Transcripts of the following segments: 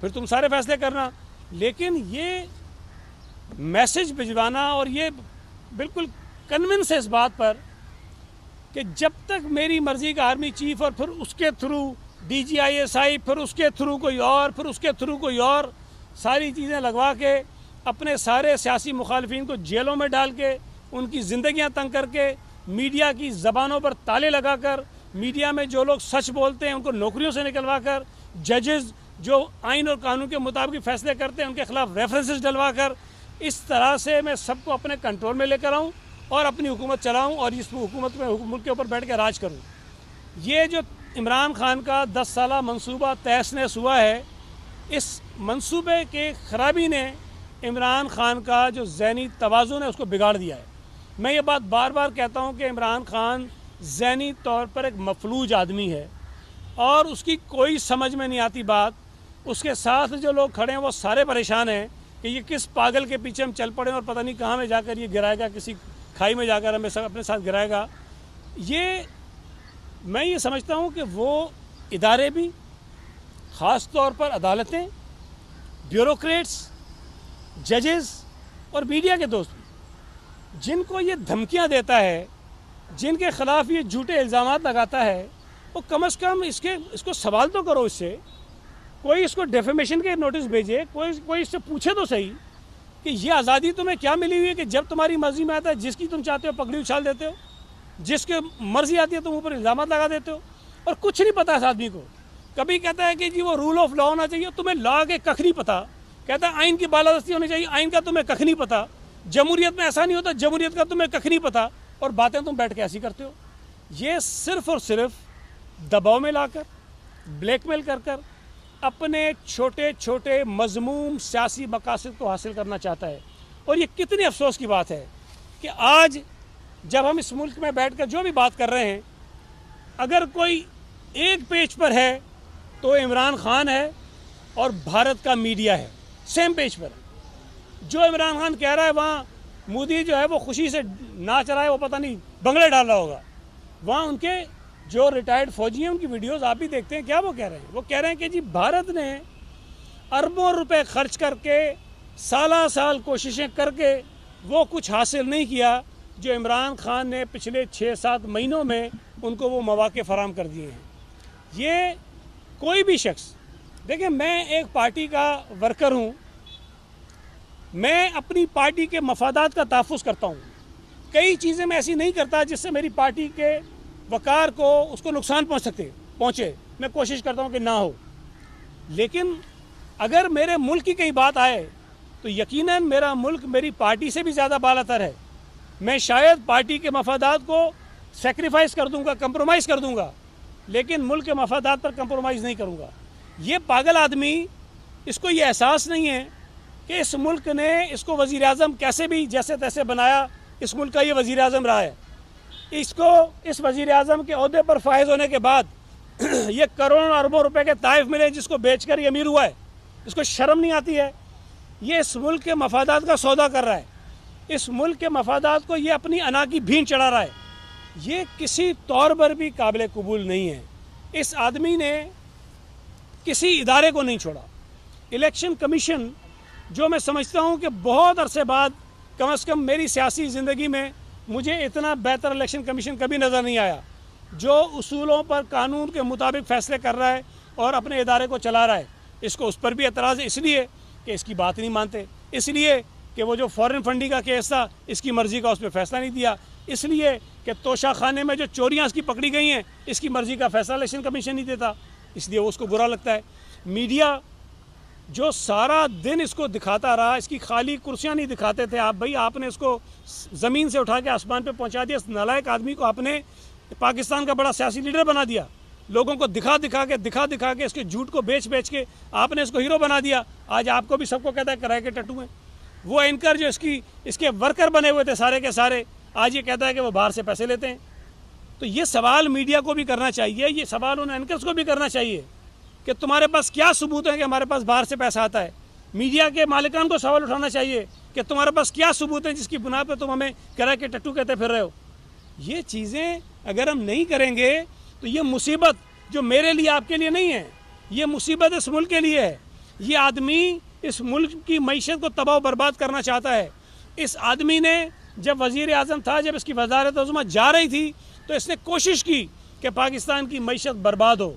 پھر تم سارے فیصلے کرنا. لیکن یہ میسج بھجوانا اور یہ بالکل کنونس ہے اس بات پر کہ جب تک میری مرضی کا آرمی چیف اور پھر اس کے تھرو DGISI، پھر اس کے تھرو کوئی اور، پھر اس کے تھرو کوئی اور، ساری چیزیں لگوا کے اپنے سارے سیاسی مخالفین کو جیلوں میں ڈال کے ان کی زندگیاں تنگ کر کے میڈیا کی زبانوں پر تالے لگا کر میڈیا میں جو لوگ سچ بولتے ہیں ان کو نوکریوں سے نکلوا کر، ججز جو آئین اور قانون کے مطابق فیصلے کرتے ہیں ان کے خلاف ریفرنسز ڈلوا کر، اس طرح سے میں سب کو اپنے کنٹرول میں لے کر آؤں اور اپنی حکومت چلاؤں اور اس حکومت میں ملک کے اوپر بیٹھ کے راج کروں. یہ جو عمران خان کا 10 سالہ منصوبہ تہس نہس ہوا ہے، اس منصوبے کے خرابی نے عمران خان کا جو ذہنی توازن ہے اس کو بگاڑ دیا ہے. میں یہ بات بار بار کہتا ہوں کہ عمران خان ذہنی طور پر ایک مفلوج آدمی ہے اور اس کی کوئی سمجھ میں نہیں آتی بات. اس کے ساتھ جو لوگ کھڑے ہیں وہ سارے پریشان ہیں کہ یہ کس پاگل کے پیچھے ہم چل پڑیں اور پتہ نہیں کہاں میں جا کر یہ گرائے گا، کسی کھائی میں جا کر ہمیں اپنے ساتھ گرائے گا. میں یہ سمجھتا ہوں کہ وہ ادارے بھی، خاص طور پر عدالتیں، بیوروکریٹس، ججز اور میڈیا کے دوست بھی، جن کو یہ دھمکیاں دیتا ہے، جن کے خلاف یہ جھوٹے الزامات لگاتا ہے، وہ کم از کم اس کو سوال تو کرو. اس سے کوئی اس کو ڈیفیمیشن کے نوٹس بھیجے، کوئی اس سے پوچھے تو صحیح کہ یہ آزادی تمہیں کیا ملی ہوئی ہے کہ جب تمہاری مرضی میں آتا ہے جس کی تم چاہتے ہو پگڑی اچھال دیتے ہو، جس کے مرضی آتی ہے تم اوپر الزامات لگا دیتے ہو اور کچھ نہیں پتا اس آدمی کو. کبھی کہتا ہے کہ جی وہ رول آف لا ہونا چاہیے، تمہیں لا کے ککھ نہیں پتا. کہتا ہے آئین کی بالادستی ہونی چاہیے، آئین کا تمہیں ککھ نہیں پتا. جمہوریت میں ایسا نہیں ہوتا، جمہوریت کا تمہیں ککھ نہیں پتا اور باتیں تم بیٹھ کے ایسی کرتے ہو. یہ صرف اور صرف دباؤ میں لا کر، بلیک میل کر کر اپنے چھوٹے چھوٹے مذموم سیاسی مقاصد کو حاصل کرنا چاہتا ہے. اور یہ کتنی افسوس کی بات ہے کہ آج جب ہم اس ملک میں بیٹھ کر جو بھی بات کر رہے ہیں، اگر کوئی ایک پیج پر ہے تو عمران خان ہے اور بھارت کا میڈیا ہے، سیم پیج پر. جو عمران خان کہہ رہا ہے وہاں مودی جو ہے وہ خوشی سے ناچ رہا ہے، وہ پتہ نہیں بنگلے ڈال رہا ہوگا. وہاں ان کے جو ریٹائرڈ فوجی ہیں ان کی ویڈیوز آپ بھی دیکھتے ہیں، کیا وہ کہہ رہے ہیں؟ وہ کہہ رہے ہیں کہ جی بھارت نے اربوں روپے خرچ کر کے سالہ سال کوششیں کر کے وہ کچھ حاصل نہیں کیا جو عمران خان نے پچھلے 6-7 مہینوں میں ان کو وہ مواقع فراہم کر دیے ہیں. یہ کوئی بھی شخص دیکھیں، میں ایک پارٹی کا ورکر ہوں، میں اپنی پارٹی کے مفادات کا تحفظ کرتا ہوں. کئی چیزیں میں ایسی نہیں کرتا جس سے میری پارٹی کے وقار کو، اس کو نقصان پہنچے. میں کوشش کرتا ہوں کہ نہ ہو. لیکن اگر میرے ملک کی کئی بات آئے تو یقیناً میرا ملک میری پارٹی سے بھی زیادہ بالا تر ہے. میں شاید پارٹی کے مفادات کو سیکریفائز کر دوں گا، کمپرومائز کر دوں گا، لیکن ملک کے مفادات پر کمپرومائز نہیں کروں گا. یہ پاگل آدمی، اس کو یہ احساس نہیں ہے کہ اس ملک نے اس کو وزیر اعظم کیسے بھی جیسے تیسے بنایا. اس ملک کا یہ وزیر اعظم رہا ہے. اس کو اس وزیر اعظم کے عہدے پر فائز ہونے کے بعد یہ کروڑوں اربوں روپے کے تحائف ملے جس کو بیچ کر یہ امیر ہوا ہے. اس کو شرم نہیں آتی ہے؟ یہ اس ملک کے مفادات کا سودا کر رہا ہے. اس ملک کے مفادات کو یہ اپنی انا کی بھین چڑھا رہا ہے. یہ کسی طور پر بھی قابل قبول نہیں ہے. اس آدمی نے کسی ادارے کو نہیں چھوڑا. الیکشن کمیشن، جو میں سمجھتا ہوں کہ بہت عرصے بعد، کم از کم میری سیاسی زندگی میں مجھے اتنا بہتر الیکشن کمیشن کبھی نظر نہیں آیا، جو اصولوں پر قانون کے مطابق فیصلے کر رہا ہے اور اپنے ادارے کو چلا رہا ہے. اس کو اس پر بھی اعتراض ہے، اس لیے کہ اس کی بات نہیں مانتے، اس لیے کہ وہ جو فورن فنڈنگ کا کیس تھا اس کی مرضی کا اس پہ فیصلہ نہیں دیا، اس لیے کہ توشہ خانے میں جو چوریاں اس کی پکڑی گئی ہیں اس کی مرضی کا فیصلہ الیکشن کمیشن نہیں دیتا، اس لیے وہ اس کو برا لگتا ہے. میڈیا جو سارا دن اس کو دکھاتا رہا، اس کی خالی کرسیاں نہیں دکھاتے تھے آپ. بھائی آپ نے اس کو زمین سے اٹھا کے آسمان پہ پہنچا دیا. اس نالائق آدمی کو آپ نے پاکستان کا بڑا سیاسی لیڈر بنا دیا. لوگوں کو دکھا دکھا کے اس کے جھوٹ کو بیچ کے آپ نے اس کو ہیرو بنا دیا. آج آپ کو بھی سب کو کہتا ہے کرائے کے ٹٹو ہیں. وہ اینکر جو اس کے ورکر بنے ہوئے تھے سارے کے سارے، آج یہ کہتا ہے کہ وہ باہر سے پیسے لیتے ہیں. تو یہ سوال میڈیا کو بھی کرنا چاہیے، یہ سوال ان اینکرز کو بھی کرنا چاہیے کہ تمہارے پاس کیا ثبوت ہے کہ ہمارے پاس باہر سے پیسہ آتا ہے. میڈیا کے مالکان کو سوال اٹھانا چاہیے کہ تمہارے پاس کیا ثبوت ہے جس کی بنا پہ تم ہمیں کرائے کے ٹٹو کہتے پھر رہے ہو. یہ چیزیں اگر ہم نہیں کریں گے تو یہ مصیبت جو میرے لیے آپ کے لیے نہیں ہے، یہ مصیبت اس ملک کے لیے ہے. یہ آدمی اس ملک کی معیشت کو تباہ و برباد کرنا چاہتا ہے۔ اس آدمی نے جب وزیر اعظم تھا، جب اس کی وزارت عظمیٰ جا رہی تھی تو اس نے کوشش کی کہ پاکستان کی معیشت برباد ہو۔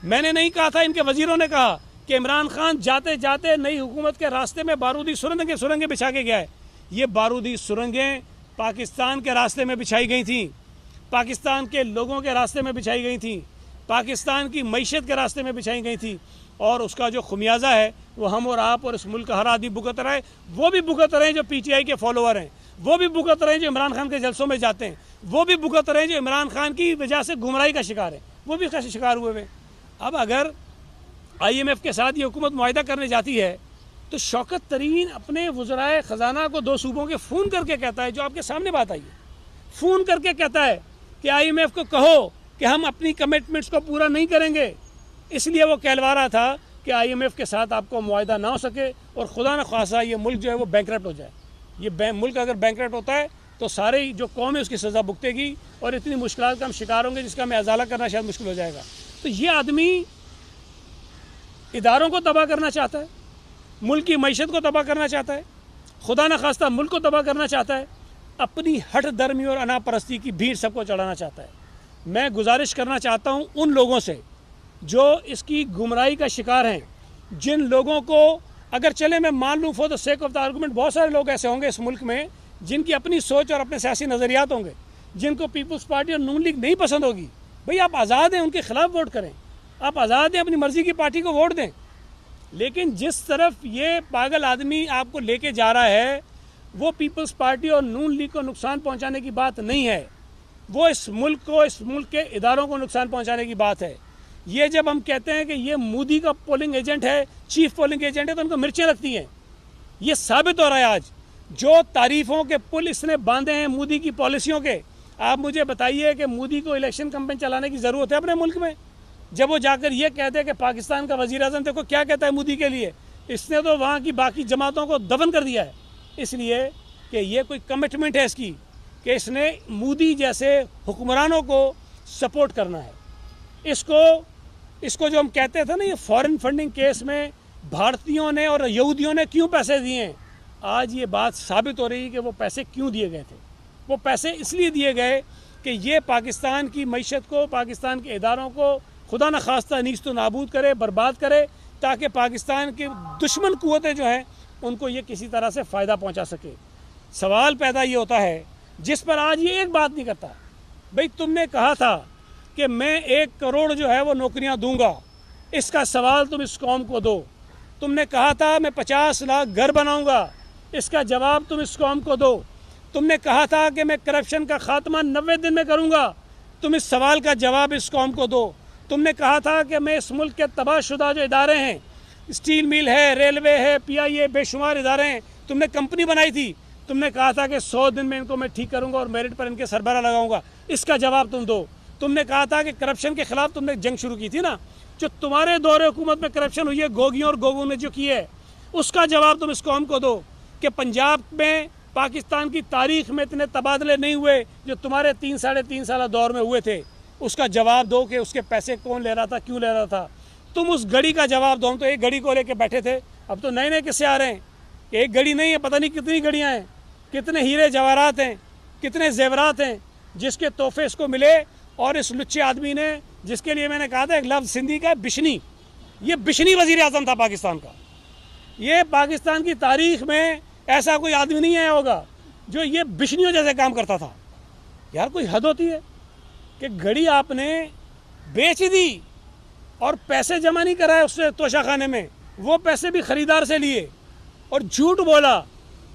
میں نے نہیں کہا تھا، ان کے وزیروں نے کہا کہ عمران خان جاتے جاتے نئی حکومت کے راستے میں بارودی سرنگیں بچھا کے گیا ہے۔ یہ بارودی سرنگیں پاکستان کے راستے میں بچھائی گئی تھیں، پاکستان کے لوگوں کے راستے میں بچھائی گئی تھیں، پاکستان کی معیشت کے راستے میں بچھائی گئی تھیں، اور اس کا جو خمیازہ ہے وہ ہم اور آپ اور اس ملک کا ہر آدمی بھگت رہا ہے۔ وہ بھی بھگت رہے ہیں جو پی ٹی آئی کے فالوور ہیں، وہ بھی بھگت رہے ہیں جو عمران خان کے جلسوں میں جاتے ہیں، وہ بھی بھگت رہے ہیں جو عمران خان کی وجہ سے گمراہی کا شکار ہیں، وہ بھی شکار ہوئے ہوئے۔ اب اگر آئی ایم ایف کے ساتھ یہ حکومت معاہدہ کرنے جاتی ہے تو شوکت ترین اپنے وزرائے خزانہ کو 2 صوبوں کے فون کر کے کہتا ہے، جو آپ کے سامنے بات آئی ہے، فون کر کے کہتا ہے کہ آئی ایم ایف کو کہو کہ ہم اپنی کمٹمنٹس کو پورا نہیں کریں گے۔ اس لیے وہ کہلوا رہا تھا کہ آئی ایم ایف کے ساتھ آپ کو معاہدہ نہ ہو سکے اور خدا نہ خواصہ یہ ملک جو ہے وہ بینکرپٹ ہو جائے۔ یہ ملک اگر بینکرپٹ ہوتا ہے تو سارے جو قوم ہے اس کی سزا بھگتے گی اور اتنی مشکلات کا ہم شکار ہوں گے جس کا ہمیں ازالہ کرنا شاید مشکل ہو جائے گا۔ تو یہ آدمی اداروں کو تباہ کرنا چاہتا ہے، ملک کی معیشت کو تباہ کرنا چاہتا ہے، خدا نہ خواستہ ملک کو تباہ کرنا چاہتا ہے، اپنی ہٹ درمی اور انا پرستی کی بھیڑ سب کو چڑھانا چاہتا ہے۔ میں گزارش کرنا چاہتا ہوں ان لوگوں سے جو اس کی گمراہی کا شکار ہیں، جن لوگوں کو اگر چلے میں مان لوں for the sake of the argument, بہت سارے لوگ ایسے ہوں گے اس ملک میں جن کی اپنی سوچ اور اپنے سیاسی نظریات ہوں گے، جن کو پیپلز پارٹی اور نون لیگ نہیں پسند ہوگی۔ بھئی آپ آزاد ہیں، ان کے خلاف ووٹ کریں، آپ آزاد ہیں، اپنی مرضی کی پارٹی کو ووٹ دیں، لیکن جس طرف یہ پاگل آدمی آپ کو لے کے جا رہا ہے وہ پیپلز پارٹی اور نون لیگ کو نقصان پہنچانے کی بات نہیں ہے، وہ اس ملک کو، اس ملک کے اداروں کو نقصان پہنچانے کی بات ہے۔ یہ جب ہم کہتے ہیں کہ یہ مودی کا پولنگ ایجنٹ ہے، چیف پولنگ ایجنٹ ہے، تو ان کو مرچیں لگتی ہیں۔ یہ ثابت ہو رہا ہے آج، جو تعریفوں کے پل اس نے باندھے ہیں مودی کی پالیسیوں کے۔ آپ مجھے بتائیے کہ مودی کو الیکشن کمپین چلانے کی ضرورت ہے اپنے ملک میں؟ جب وہ جا کر یہ کہتے ہیں کہ پاکستان کا وزیر اعظم دیکھو کیا کہتا ہے مودی کے لیے، اس نے تو وہاں کی باقی جماعتوں کو دفن کر دیا ہے، اس لیے کہ یہ کوئی کمٹمنٹ ہے اس کی کہ اس نے مودی جیسے حکمرانوں کو سپورٹ کرنا ہے۔ اس کو جو ہم کہتے تھے نا یہ فارن فنڈنگ کیس میں بھارتیوں نے اور یہودیوں نے کیوں پیسے دیے ہیں، آج یہ بات ثابت ہو رہی ہے کہ وہ پیسے کیوں دیے گئے تھے۔ وہ پیسے اس لیے دیے گئے کہ یہ پاکستان کی معیشت کو، پاکستان کے اداروں کو خدا نہ خواستہ نیست و نابود کرے، برباد کرے، تاکہ پاکستان کے دشمن قوتیں جو ہیں ان کو یہ کسی طرح سے فائدہ پہنچا سکے۔ سوال پیدا یہ ہوتا ہے جس پر آج یہ ایک بات نہیں کرتا، بھئی تم نے کہا تھا کہ میں 1 کروڑ جو ہے وہ نوکریاں دوں گا، اس کا سوال تم اس قوم کو دو۔ تم نے کہا تھا میں 50 لاکھ گھر بناؤں گا، اس کا جواب تم اس قوم کو دو۔ تم نے کہا تھا کہ میں کرپشن کا خاتمہ 90 دن میں کروں گا، تم اس سوال کا جواب اس قوم کو دو۔ تم نے کہا تھا کہ میں اس ملک کے تباہ شدہ جو ادارے ہیں، اسٹیل مل ہے، ریلوے ہے، پی آئی اے، بے شمار ادارے ہیں، تم نے کمپنی بنائی تھی، تم نے کہا تھا کہ 100 دن میں ان کو میں ٹھیک کروں گا اور میرٹ پر ان کے سربراہ لگاؤں گا، اس کا جواب تم دو۔ تم نے کہا تھا کہ کرپشن کے خلاف تم نے جنگ شروع کی تھی نا، جو تمہارے دور حکومت میں کرپشن ہوئی ہے گوگیوں اور گوگوں نے جو کی ہے، اس کا جواب تم اس قوم کو دو کہ پنجاب میں پاکستان کی تاریخ میں اتنے تبادلے نہیں ہوئے جو تمہارے 3-3.5 سالہ دور میں ہوئے تھے، اس کا جواب دو کہ اس کے پیسے کون لے رہا تھا، کیوں لے رہا تھا۔ تم اس گھڑی کا جواب دو۔ ہم تو ایک گھڑی کو لے کے بیٹھے تھے، اب تو نئے نئے قصے آ رہے ہیں کہ ایک گھڑی نہیں ہے، پتہ نہیں کتنی گھڑیاں ہیں، کتنے ہیرے جواہرات ہیں، کتنے زیورات ہیں جس کے تحفے اس کو ملے۔ اور اس لچے آدمی نے، جس کے لیے میں نے کہا تھا ایک لفظ سندھی کا بشنی، یہ بشنی وزیر اعظم تھا پاکستان کا۔ یہ پاکستان کی تاریخ میں ایسا کوئی آدمی نہیں آیا ہوگا جو یہ بشنیوں جیسے کام کرتا تھا۔ یار کوئی حد ہوتی ہے کہ گھڑی آپ نے بیچ دی اور پیسے جمع نہیں کرائے اس سے توشہ خانے میں، وہ پیسے بھی خریدار سے لیے، اور جھوٹ بولا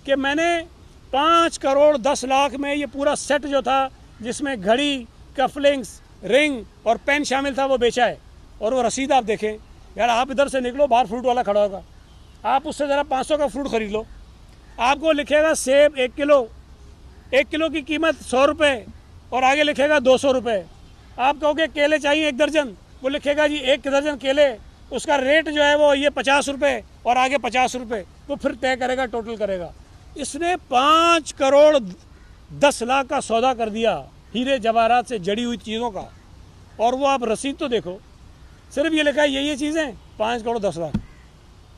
کہ میں نے 5 کروڑ 10 لاکھ میں یہ پورا سیٹ جو تھا جس میں گھڑی، کفلنگز، رنگ اور پین شامل تھا وہ بیچا ہے۔ اور وہ رسید آپ دیکھیں، یار آپ ادھر سے نکلو، باہر فروٹ والا کھڑا ہوگا، آپ اس سے ذرا 500 کا فروٹ خرید لو، آپ کو لکھے گا سیب 1 کلو، 1 کلو کی قیمت 100 روپے اور آگے لکھے گا 200 روپے۔ آپ کہو گے کیلے چاہیے 1 درجن، وہ لکھے گا جی 1 درجن کیلے، اس کا ریٹ جو ہے وہ یہ 50 روپے اور آگے 50 روپے، وہ پھر طے کرے گا، ٹوٹل کرے گا۔ اس نے 5 کروڑ 10 لاکھ کا سودا کر دیا ہیرے جواہرات سے جڑی ہوئی چیزوں کا، اور وہ آپ رسید تو دیکھو، صرف یہ لکھا ہے یہ چیزیں 5 کروڑ 10 لاکھ۔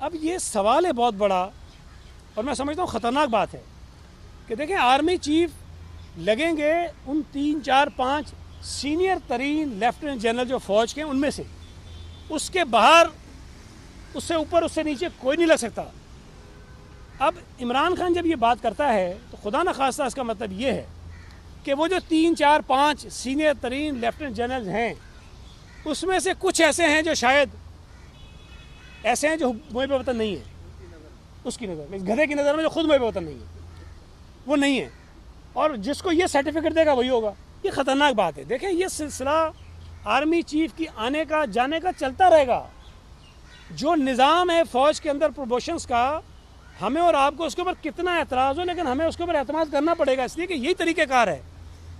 اب یہ سوال ہے بہت بڑا اور میں سمجھتا ہوں خطرناک بات ہے کہ دیکھیں آرمی چیف لگیں گے ان 3 4 5 سینئر ترین لیفٹیننٹ جنرل جو فوج کے ہیں ان میں سے، اس کے باہر اس سے اوپر اس سے نیچے کوئی نہیں لگ سکتا۔ اب عمران خان جب یہ بات کرتا ہے تو خدا نخواستہ اس کا مطلب یہ ہے کہ وہ جو 3 4 5 سینئر ترین لیفٹیننٹ جنرل ہیں اس میں سے کچھ ایسے ہیں جو شاید ایسے ہیں جو محب وطن نہیں ہیں، اس کی نظر میں، اس گدھے کی نظر میں جو خود محب وطن نہیں ہے وہ نہیں ہے، اور جس کو یہ سرٹیفکیٹ دے گا وہی ہوگا۔ یہ خطرناک بات ہے۔ دیکھیں یہ سلسلہ آرمی چیف کی آنے کا جانے کا چلتا رہے گا۔ جو نظام ہے فوج کے اندر پروموشنز کا، ہمیں اور آپ کو اس کے اوپر کتنا اعتراض ہو لیکن ہمیں اس کے اوپر اعتماد کرنا پڑے گا، اس لیے کہ یہی طریقہ کار ہے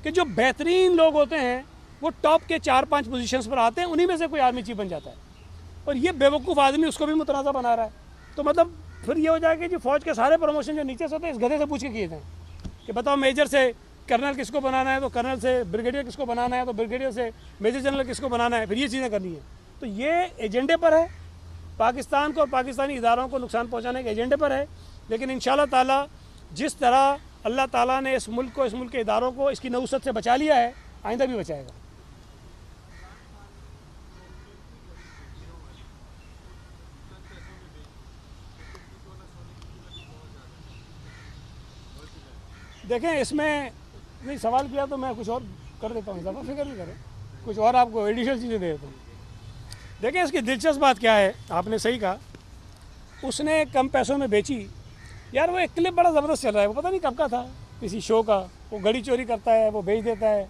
کہ جو بہترین لوگ ہوتے ہیں وہ ٹاپ کے 4 5 پوزیشنز پر آتے ہیں، انہی میں سے کوئی آرمی چیف بن جاتا ہے، اور یہ بیوقوف آدمی اس کو بھی متنازع بنا رہا ہے۔ تو مطلب پھر یہ ہو جائے کہ جی فوج کے سارے پروموشن جو نیچے سے ہوتے ہیں اس گدھے سے پوچھ کے کیے جائیں کہ بتاؤ میجر سے کرنل کس کو بنانا ہے تو کرنل سے بریگیڈیئر کس کو بنانا ہے تو بریگیڈیئر سے میجر جنرل کس کو بنانا ہے، پھر یہ چیزیں کرنی ہیں۔ تو یہ ایجنڈے پر ہے، پاکستان کو اور پاکستانی اداروں کو نقصان پہنچانے کے ایجنڈے پر ہے، لیکن انشاءاللہ تعالیٰ جس طرح اللہ تعالیٰ نے اس ملک کو، اس ملک کے اداروں کو اس کی نحوست سے بچا لیا ہے، آئندہ بھی بچائے گا۔ دیکھیں اس میں نہیں سوال کیا تو میں کچھ اور کر دیتا ہوں، اضافہ فکر نہیں کریں، کچھ اور آپ کو ایڈیشنل چیزیں دے دیتا ہوں۔ دیکھیں اس کی دلچسپ بات کیا ہے، آپ نے صحیح کہا، اس نے کم پیسوں میں بیچی۔ یار وہ ایک کلپ بڑا زبردست چل رہا ہے، وہ پتہ نہیں کب کا تھا، کسی شو کا، وہ گھڑی چوری کرتا ہے، وہ بیچ دیتا ہے،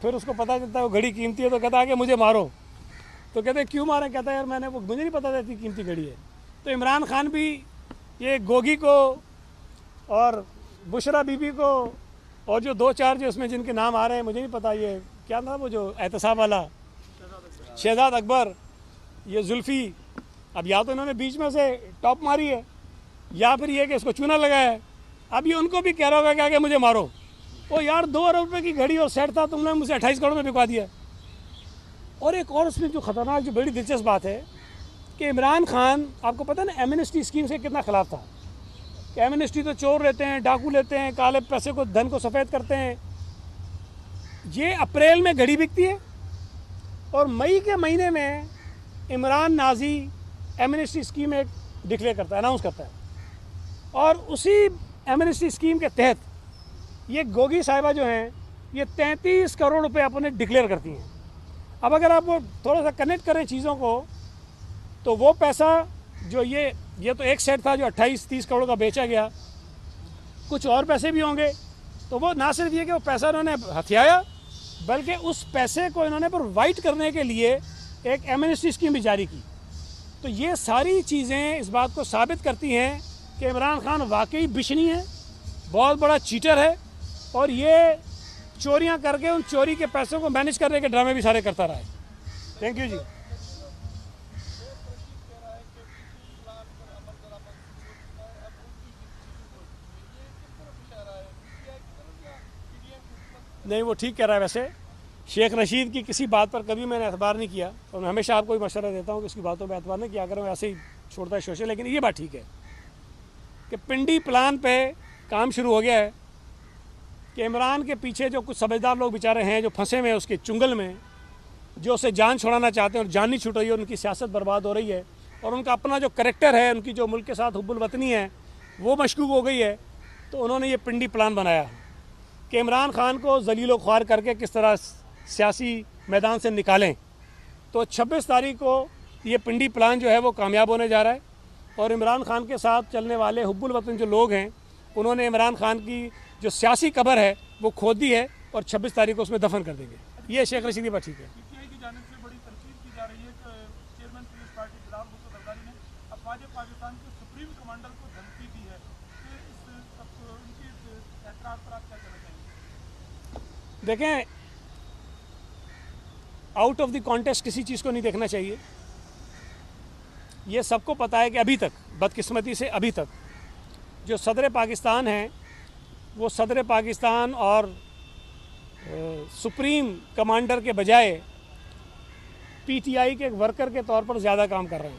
پھر اس کو پتہ چلتا ہے وہ گھڑی قیمتی ہے تو کہتا ہے کہ مجھے مارو، تو کہتے ہیں کیوں ماریں، کہتا ہے یار مجھے نہیں پتہ تھا اتنی قیمتی گھڑی ہے۔ تو عمران خان بھی یہ گوگی کو اور بشرا بی بی کو اور جو 2 4 جو اس میں جن کے نام آ رہے ہیں مجھے نہیں پتہ، یہ کیا تھا وہ جو احتساب والا شہزاد اکبر، یہ زلفی، اب یا تو انہوں نے بیچ میں سے ٹاپ ماری ہے یا پھر یہ کہ اس کو چونا لگایا ہے، اب یہ ان کو بھی کہہ رہا ہوگا کہ مجھے مارو۔ وہ یار 2 ارب روپے کی گھڑی اور سیٹ تھا، تم نے مجھے 28 کروڑ میں بکوا دیا۔ اور ایک اور اس میں جو خطرناک جو بڑی دلچسپ بات ہے کہ عمران خان آپ کو پتہ ہے نا ایمنسٹی اسکیم سے کتنا خلاف تھا کہ ایمنسٹی تو چور لیتے ہیں، ڈاکو لیتے ہیں، کالے پیسے کو دھن کو سفید کرتے ہیں۔ یہ اپریل میں گھڑی بکتی ہے اور مئی کے مہینے میں عمران نازی ایمنسٹی اسکیم ایک ڈکلیئر کرتا ہے، اناؤنس کرتا ہے، اور اسی ایمنسٹی اسکیم کے تحت یہ گوگی صاحبہ جو ہیں یہ 33 کروڑ روپے اپنے ڈکلیئر کرتی ہیں۔ اب اگر آپ وہ تھوڑا سا کنیکٹ کریں چیزوں کو تو وہ پیسہ جو یہ تو ایک سیٹ تھا جو 28-30 کروڑ کا بیچا گیا، کچھ اور پیسے بھی ہوں گے، تو وہ نہ صرف یہ کہ وہ پیسہ انہوں نے ہتھیایا بلکہ اس پیسے کو انہوں نے پرووائڈ کرنے کے لیے ایک ایمنسٹی اسکیم بھی جاری کی۔ تو یہ ساری چیزیں اس بات کو ثابت کرتی ہیں کہ عمران خان واقعی بشنی ہے، بہت بڑا چیٹر ہے، اور یہ چوریاں کر کے ان چوری کے پیسوں کو مینیج کرنے کے ڈرامے بھی سارے کرتا رہا ہے۔ تھینک یو جی۔ نہیں وہ ٹھیک کہہ رہا ہے، ویسے شیخ رشید کی کسی بات پر کبھی میں نے اعتبار نہیں کیا، اور میں ہمیشہ آپ کو بھی مشورہ دیتا ہوں کہ اس کی باتوں پہ اعتبار نہیں کیا کروں، ایسے ہی چھوڑتا ہے شوشے، لیکن یہ بات ٹھیک ہے کہ پنڈی پلان پہ کام شروع ہو گیا ہے کہ عمران کے پیچھے جو کچھ سمجھدار لوگ بیچارے ہیں جو پھنسے ہوئے ہیں اس کے چنگل میں، جو اسے جان چھوڑانا چاہتے ہیں اور جان نہیں چھوٹ رہی ہے، ان کی سیاست برباد ہو رہی ہے، اور ان کا اپنا جو کریکٹر ہے، ان کی جو ملک کے ساتھ حب الوطنی ہے وہ مشکوک ہو گئی ہے، تو انہوں نے یہ پنڈی پلان بنایا کہ عمران خان کو ذلیل و خوار کر کے کس طرح سیاسی میدان سے نکالیں۔ تو 26 تاریخ کو یہ پنڈی پلان جو ہے وہ کامیاب ہونے جا رہا ہے، اور عمران خان کے ساتھ چلنے والے حب الوطن جو لوگ ہیں انہوں نے عمران خان کی جو سیاسی قبر ہے وہ کھود دی ہے اور 26 تاریخ کو اس میں دفن کر دیں گے۔ یہ شیخ رشید کی بات ٹھیک ہے۔ پی ٹی آئی کی جانب سے بڑی تنقید کی جا رہی ہے کہ چیئرمین پیپلز پارٹی بلال بھٹو زرداری نے افواج پاکستان کے سپریم کمانڈر کو دھمکی دی ہے، کہ ان کی اعتراض پر آپ کیا کہنا چاہیں گے؟ دیکھیں آؤٹ آف دی کانٹیکسٹ کسی چیز کو نہیں دیکھنا چاہیے۔ یہ سب کو پتہ ہے کہ ابھی تک بدقسمتی سے ابھی تک جو صدر پاکستان ہیں وہ صدر پاکستان اور سپریم کمانڈر کے بجائے پی ٹی آئی کے ایک ورکر کے طور پر زیادہ کام کر رہے ہیں۔